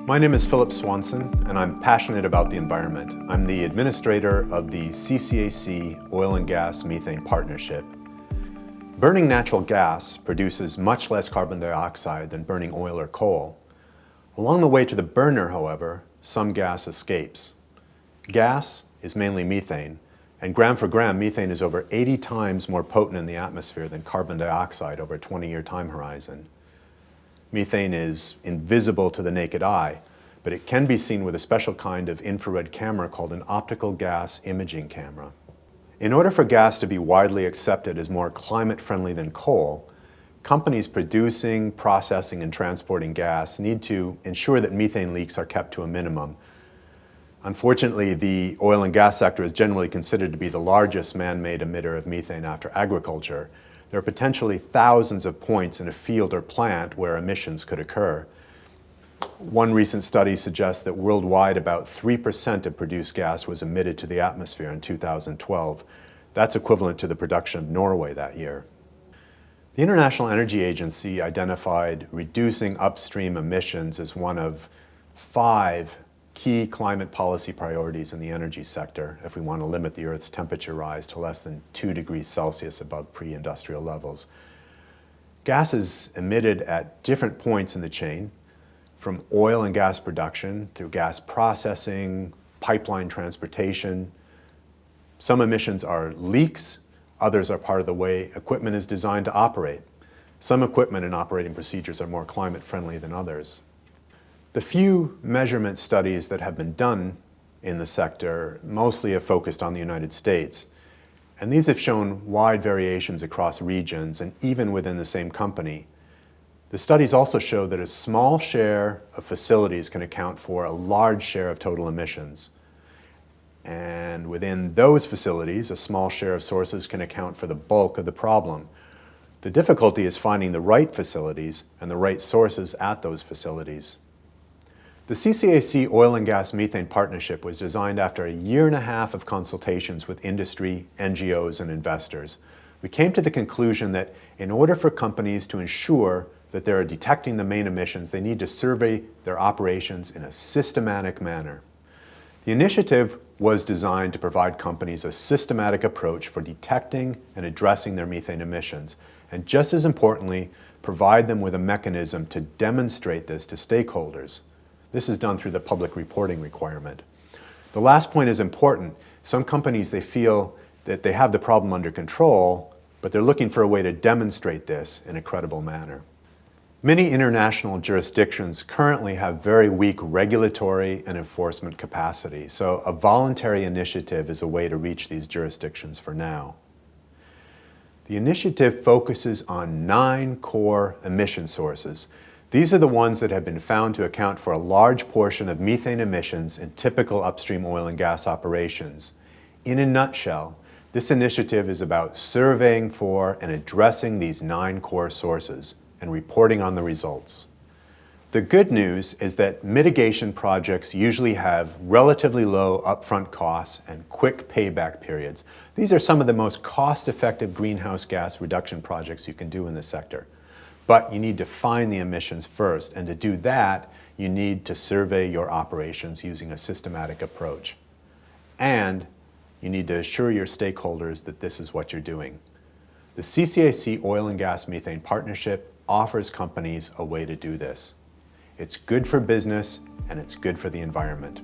My name is Philip Swanson, and I'm passionate about the environment. I'm the administrator of the CCAC Oil and Gas Methane Partnership. Burning natural gas produces much less carbon dioxide than burning oil or coal. Along the way to the burner, however, some gas escapes. Gas is mainly methane, and gram for gram, methane is over 80 times more potent in the atmosphere than carbon dioxide over a 20-year time horizon. Methane is invisible to the naked eye, but it can be seen with a special kind of infrared camera called an optical gas imaging camera. In order for gas to be widely accepted as more climate-friendly than coal, companies producing, processing, and transporting gas need to ensure that methane leaks are kept to a minimum. Unfortunately, the oil and gas sector is generally considered to be the largest man-made emitter of methane after agriculture. There are potentially thousands of points in a field or plant where emissions could occur. One recent study suggests that worldwide about 3% of produced gas was emitted to the atmosphere in 2012. That's equivalent to the production of Norway that year. The International Energy Agency identified reducing upstream emissions as one of 5 key climate policy priorities in the energy sector if we want to limit the Earth's temperature rise to less than 2 degrees Celsius above pre-industrial levels. Gas is emitted at different points in the chain, from oil and gas production through gas processing, pipeline transportation. Some emissions are leaks, others are part of the way equipment is designed to operate. Some equipment and operating procedures are more climate friendly than others. The few measurement studies that have been done in the sector mostly have focused on the United States, and these have shown wide variations across regions and even within the same company. The studies also show that a small share of facilities can account for a large share of total emissions. And within those facilities, a small share of sources can account for the bulk of the problem. The difficulty is finding the right facilities and the right sources at those facilities. The CCAC Oil and Gas Methane Partnership was designed after a year and a half of consultations with industry, NGOs, and investors. We came to the conclusion that in order for companies to ensure that they are detecting the main emissions, they need to survey their operations in a systematic manner. The initiative was designed to provide companies a systematic approach for detecting and addressing their methane emissions, and just as importantly, provide them with a mechanism to demonstrate this to stakeholders. This is done through the public reporting requirement. The last point is important. Some companies, they feel that they have the problem under control, but they're looking for a way to demonstrate this in a credible manner. Many international jurisdictions currently have very weak regulatory and enforcement capacity, so a voluntary initiative is a way to reach these jurisdictions for now. The initiative focuses on 9 core emission sources. These are the ones that have been found to account for a large portion of methane emissions in typical upstream oil and gas operations. In a nutshell, this initiative is about surveying for and addressing these 9 core sources and reporting on the results. The good news is that mitigation projects usually have relatively low upfront costs and quick payback periods. These are some of the most cost-effective greenhouse gas reduction projects you can do in the sector. But you need to find the emissions first, and to do that, you need to survey your operations using a systematic approach. And you need to assure your stakeholders that this is what you're doing. The CCAC Oil and Gas Methane Partnership offers companies a way to do this. It's good for business, and it's good for the environment.